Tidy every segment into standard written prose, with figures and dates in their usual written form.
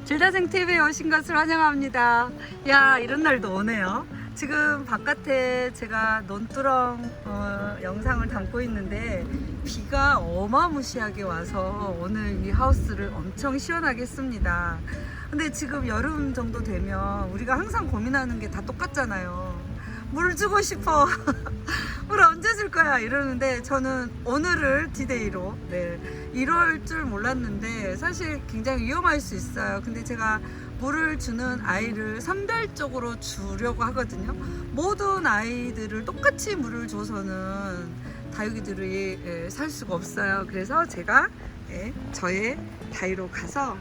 질다생 TV에 오신 것을 환영합니다. 야, 이런 날도 오네요. 지금 바깥에 제가 논두렁 영상을 담고 있는데 비가 어마무시하게 와서 오늘 이 하우스를 엄청 시원하게 했습니다. 근데 지금 여름 정도 되면 우리가 항상 고민하는 게 다 똑같잖아요. 물을 주고 싶어. 물 언제 줄 거야 이러는데 저는 오늘을 디데이로 이럴 줄 몰랐는데 사실 굉장히 위험할 수 있어요. 근데 제가 물을 주는 아이를 선별적으로 주려고 하거든요. 모든 아이들을 똑같이 물을 줘서는 다육이들이 살 수가 없어요. 그래서 제가 저의 다이로 가서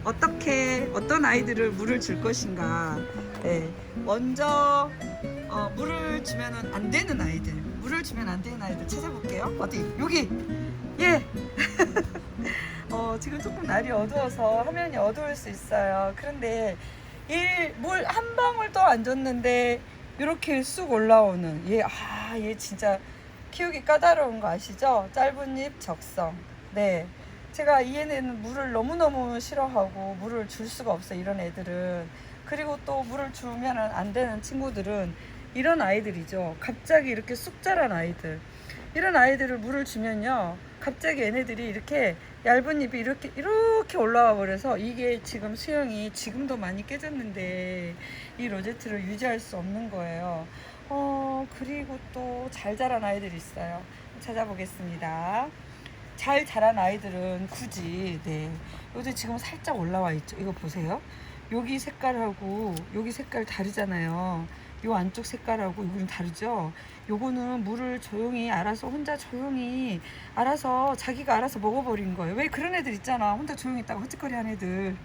어떤 아이들을 물을 줄 것인가, 먼저 물을 주면 안 되는 아이들, 찾아볼게요. 어디? 여기. 예. 지금 조금 날이 어두워서 화면이 어두울 수 있어요. 그런데 물 한 방울도 안 줬는데 이렇게 쑥 올라오는 얘 진짜 키우기 까다로운 거 아시죠? 짧은 잎 적성. 네. 제가 이 애는 물을 너무너무 싫어하고 물을 줄 수가 없어요. 이런 애들은. 그리고 또 물을 주면 안 되는 친구들은 이런 아이들이죠. 갑자기 이렇게 쑥 자란 아이들. 이런 아이들을 물을 주면요, 갑자기 얘네들이 이렇게 얇은 잎이 이렇게 올라와 버려서 이게 지금 수영이 지금도 많이 깨졌는데 이 로제트를 유지할 수 없는 거예요. 그리고 또 잘 자란 아이들이 있어요. 찾아보겠습니다. 잘 자란 아이들은 굳이 여기 지금 살짝 올라와 있죠. 이거 보세요. 여기 색깔하고 여기 색깔 다르잖아요. 요 안쪽 색깔하고 이거는 다르죠. 요거는 물을 조용히 혼자 조용히 알아서 자기가 알아서 먹어버린 거예요. 왜 그런 애들 있잖아, 혼자 조용히 있다가 헛짓거리 하는 애들.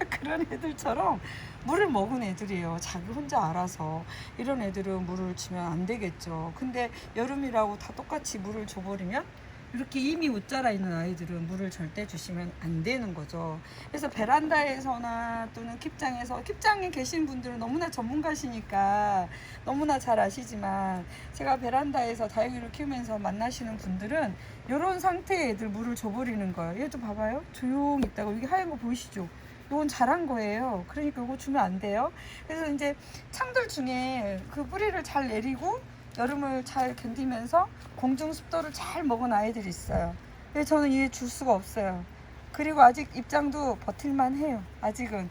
그런 애들처럼 물을 먹은 애들이에요. 자기 혼자 알아서. 이런 애들은 물을 주면 안 되겠죠. 근데 여름이라고 다 똑같이 물을 줘버리면 이렇게 이미 못 자라 있는 아이들은 물을 절대 주시면 안 되는 거죠. 그래서 베란다에서나 또는 킵장에 계신 분들은 너무나 전문가시니까 너무나 잘 아시지만, 제가 베란다에서 다육이를 키우면서 만나시는 분들은 이런 상태의 애들 물을 줘버리는 거예요. 얘 좀 봐봐요. 조용히 있다가 여기 하얀 거 보이시죠? 이건 자란 거예요. 그러니까 이거 주면 안 돼요. 그래서 이제 창들 중에 그 뿌리를 잘 내리고 여름을 잘 견디면서 공중 습도를 잘 먹은 아이들이 있어요. 근데 저는 얘 줄 수가 없어요. 그리고 아직 입장도 버틸만 해요. 아직은.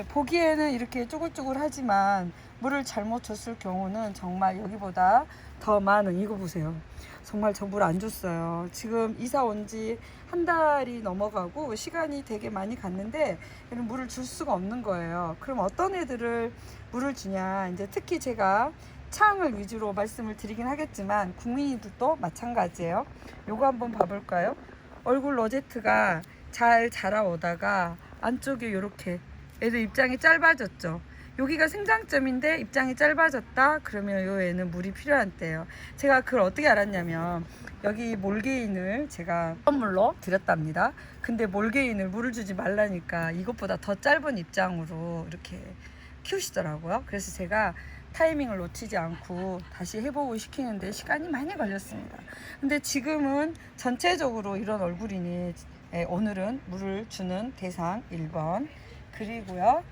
보기에는 이렇게 쪼글쪼글하지만 물을 잘못 줬을 경우는 정말 여기보다 더 많은, 이거 보세요. 정말 저 물 안 줬어요. 지금 이사 온 지 한 달이 넘어가고 시간이 되게 많이 갔는데 얘는 물을 줄 수가 없는 거예요. 그럼 어떤 애들을 물을 주냐, 이제 특히 제가 창을 위주로 말씀을 드리긴 하겠지만 국민이들도 마찬가지예요. 요거 한번 봐볼까요? 얼굴 로제트가 잘 자라오다가 안쪽에 이렇게 애들 입장이 짧아졌죠. 여기가 생장점인데 입장이 짧아졌다 그러면 요 애는 물이 필요한 때예요. 제가 그걸 어떻게 알았냐면 여기 몰개인을 제가 선물로 드렸답니다. 근데 몰개인을 물을 주지 말라니까 이것보다 더 짧은 입장으로 이렇게 키우시더라고요. 그래서 제가 타이밍을 놓치지 않고 다시 회복을 시키는데 시간이 많이 걸렸습니다. 근데 지금은 전체적으로 이런 얼굴이니 오늘은 물을 주는 대상 1번. 그리고요,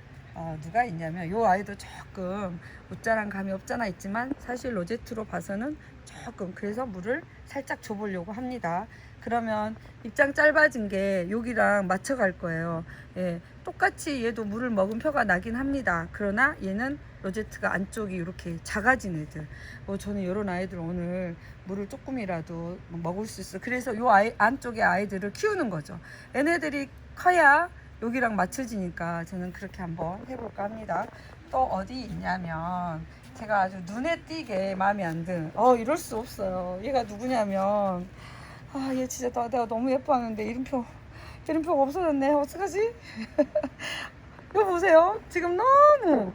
누가 있냐면 요 아이도 조금 못 자란 감이 없잖아 있지만 사실 로제트로 봐서는 조금, 그래서 물을 살짝 줘보려고 합니다. 그러면 입장 짧아진 게 여기랑 맞춰갈 거예요. 똑같이 얘도 물을 먹은 표가 나긴 합니다. 그러나 얘는 로제트가 안쪽이 이렇게 작아진 애들, 저는 이런 아이들 오늘 물을 조금이라도 먹을 수 있어. 그래서 요 안쪽의 아이들을 키우는 거죠. 얘네들이 커야 여기랑 맞춰지니까 저는 그렇게 한번 해볼까 합니다. 또 어디 있냐면 제가 아주 눈에 띄게 마음에 안 드는, 이럴 수 없어요. 얘가 누구냐면, 얘 진짜 내가 너무 예뻐하는데 이름표가 없어졌네. 어떡하지? 이거 보세요. 지금 너무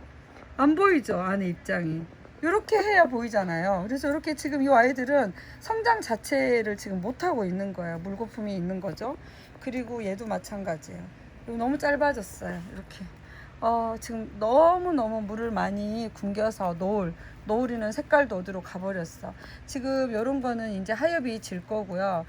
안 보이죠? 안에 입장이. 이렇게 해야 보이잖아요. 그래서 이렇게 지금 이 아이들은 성장 자체를 지금 못하고 있는 거예요. 물거품이 있는 거죠. 그리고 얘도 마찬가지예요. 너무 짧아졌어요. 이렇게. 지금 너무너무 물을 많이 굶겨서 노을이는 색깔도 어디로 가버렸어. 지금 이런 거는 이제 하엽이 질 거고요.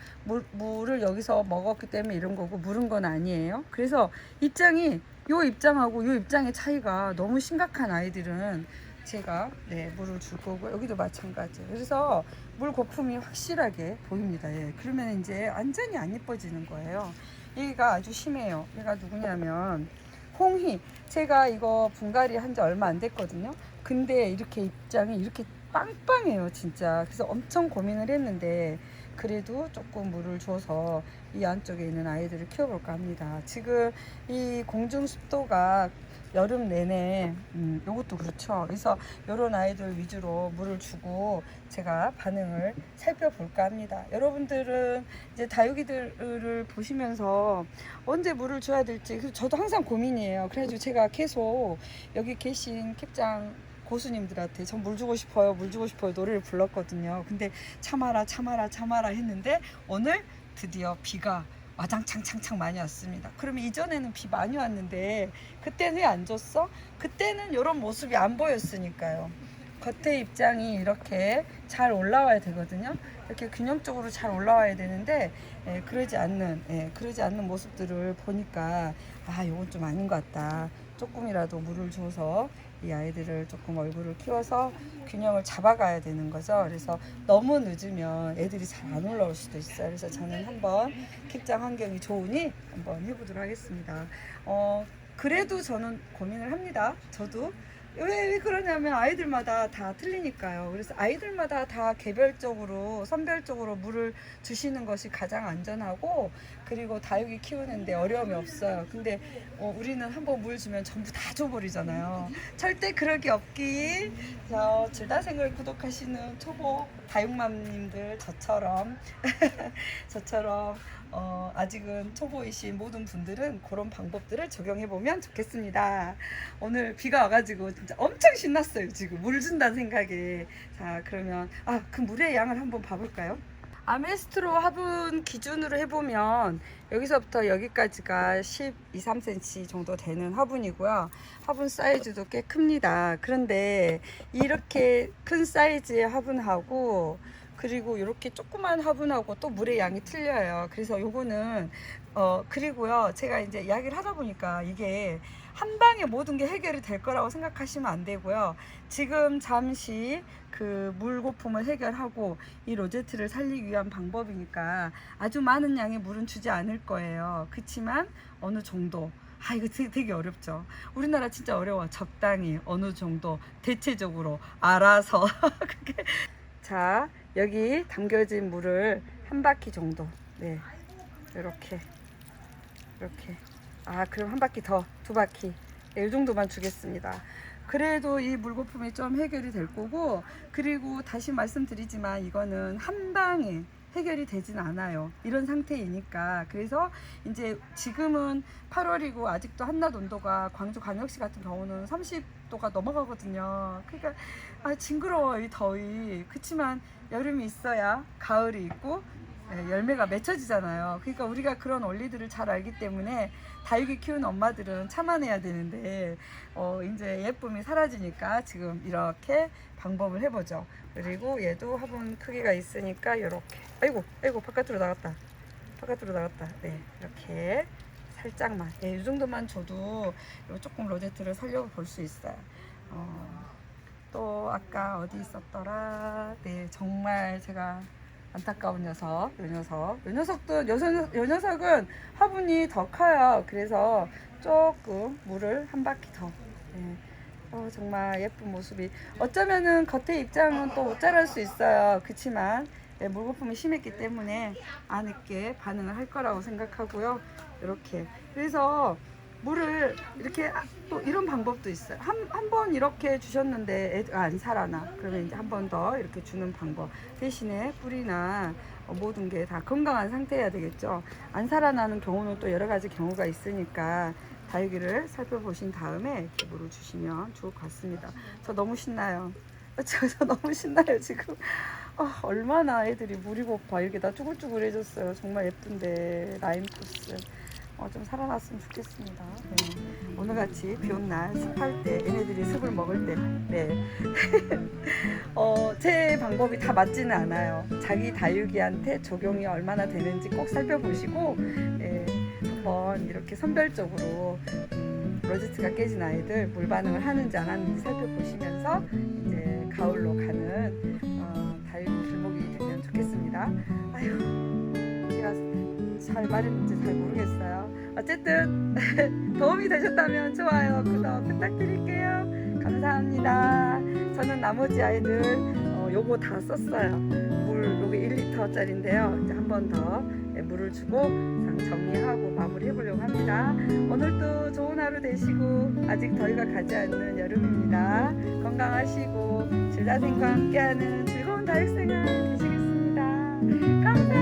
물을 여기서 먹었기 때문에 이런 거고 물은 건 아니에요. 그래서 입장이 요 입장하고 요 입장의 차이가 너무 심각한 아이들은 제가 물을 줄 거고, 여기도 마찬가지. 그래서 물 거품이 확실하게 보입니다. 그러면 이제 완전히 안 예뻐지는 거예요. 얘가 아주 심해요. 얘가 누구냐면 홍희. 제가 이거 분갈이 한 지 얼마 안 됐거든요. 근데 이렇게 입장이 이렇게 빵빵해요, 진짜. 그래서 엄청 고민을 했는데 그래도 조금 물을 줘서 이 안쪽에 있는 아이들을 키워볼까 합니다. 지금 이 공중 습도가 여름 내내 요것도 그렇죠. 그래서 요런 아이들 위주로 물을 주고 제가 반응을 살펴볼까 합니다. 여러분들은 이제 다육이들을 보시면서 언제 물을 줘야 될지 저도 항상 고민이에요. 그래가지고 제가 계속 여기 계신 캡장 고수님들한테 전 물 주고 싶어요, 물 주고 싶어요 노래를 불렀거든요. 근데 참아라 참아라 참아라 했는데 오늘 드디어 비가 와장창창창 많이 왔습니다. 그러면 이전에는 비 많이 왔는데 그때는 왜 안 줬어? 그때는 이런 모습이 안 보였으니까요. 겉에 입장이 이렇게 잘 올라와야 되거든요. 이렇게 균형적으로 잘 올라와야 되는데 그러지 않는 모습들을 보니까 이건 좀 아닌 것 같다. 조금이라도 물을 줘서 이 아이들을 조금 얼굴을 키워서 균형을 잡아가야 되는 거죠. 그래서 너무 늦으면 애들이 잘 안 올라올 수도 있어요. 그래서 저는 한번 캡장 환경이 좋으니 한번 해보도록 하겠습니다. 그래도 저는 고민을 합니다. 저도 왜 그러냐면 아이들마다 다 틀리니까요. 그래서 아이들마다 다 개별적으로 선별적으로 물을 주시는 것이 가장 안전하고, 그리고 다육이 키우는데 어려움이 없어요. 근데 우리는 한번 물 주면 전부 다 줘버리잖아요. 절대 그럴 게 없기. 질다생을 구독하시는 초보 다육맘님들 저처럼 아직은 초보이신 모든 분들은 그런 방법들을 적용해보면 좋겠습니다. 오늘 비가 와가지고 진짜 엄청 신났어요. 지금 물 준다는 생각에. 자, 그러면 그 물의 양을 한번 봐볼까요? 아메스트로 화분 기준으로 해보면 여기서부터 여기까지가 12, 3cm 정도 되는 화분이고요. 화분 사이즈도 꽤 큽니다. 그런데 이렇게 큰 사이즈의 화분하고 그리고 이렇게 조그만 화분하고 또 물의 양이 틀려요. 그래서 요거는 그리고요, 제가 이제 이야기를 하다 보니까 이게 한 방에 모든 게 해결이 될 거라고 생각하시면 안 되고요. 지금 잠시 그 물 고품을 해결하고 이 로제트를 살리기 위한 방법이니까 아주 많은 양의 물은 주지 않을 거예요. 그렇지만 어느 정도, 이거 되게 어렵죠. 우리나라 진짜 어려워. 적당히, 어느 정도, 대체적으로, 알아서. 자, 여기 담겨진 물을 한 바퀴 정도, 이렇게 그럼 한 바퀴 더, 두 바퀴, 이 정도만 주겠습니다. 그래도 이 물거품이 좀 해결이 될 거고, 그리고 다시 말씀드리지만 이거는 한 방에 해결이 되진 않아요. 이런 상태이니까. 그래서 이제 지금은 8월이고 아직도 한낮 온도가 광주광역시 같은 경우는 30도가 넘어가거든요. 그러니까 징그러워, 이 더위. 그치만 여름이 있어야 가을이 있고 열매가 맺혀지잖아요. 그러니까 우리가 그런 원리들을 잘 알기 때문에 다육이 키우는 엄마들은 참아내야 되는데 이제 예쁨이 사라지니까 지금 이렇게 방법을 해보죠. 그리고 얘도 화분 크기가 있으니까 이렇게, 아이고 바깥으로 나갔다. 이렇게 살짝만, 이 정도만 줘도 조금 로제트를 살려고 볼 수 있어요. 또 아까 어디 있었더라. 정말 제가 안타까운 녀석, 요 녀석은 화분이 더 커요. 그래서 조금 물을 한 바퀴 더. 정말 예쁜 모습이. 어쩌면은 겉에 입장은 또 못 자랄 수 있어요. 그치만 물거품이 심했기 때문에 안늦게 반응을 할 거라고 생각하고요. 이렇게. 그래서 물을 이렇게 또 이런 방법도 있어요. 한 번 이렇게 주셨는데 애가 안 살아나. 그러면 이제 한 번 더 이렇게 주는 방법. 대신에 뿌리나 모든 게 다 건강한 상태여야 되겠죠. 안 살아나는 경우는 또 여러 가지 경우가 있으니까 다육이를 살펴보신 다음에 이렇게 물을 주시면 좋을 것 같습니다. 저 너무 신나요. 저 너무 신나요 지금. 얼마나 애들이 물이 고파. 이렇게 다 쭈글쭈글해졌어요. 정말 예쁜데 라임푸스. 좀 살아났으면 좋겠습니다. 오늘같이 비온 날 습할 때, 얘네들이 습을 먹을 때, 제 방법이 다 맞지는 않아요. 자기 다육이한테 적용이 얼마나 되는지 꼭 살펴보시고, 한번 이렇게 선별적으로 로제트가 깨진 아이들 물 반응을 하는지 안 하는지 살펴보시면서 이제 가을로 가는 다육이 길목이 되면 좋겠습니다. 아유, 제가 잘 말했는지 잘 모르겠어요. 어쨌든 도움이 되셨다면 좋아요, 구독 부탁드릴게요. 감사합니다. 저는 나머지 아이들 요거 다 썼어요. 물 요게 1리터짜리인데요. 이제 한 번 더 물을 주고 정리하고 마무리 해보려고 합니다. 오늘도 좋은 하루 되시고 아직 더위가 가지 않는 여름입니다. 건강하시고 제자생과 함께하는 즐거운 다육생활 되시겠습니다. 감사합니다.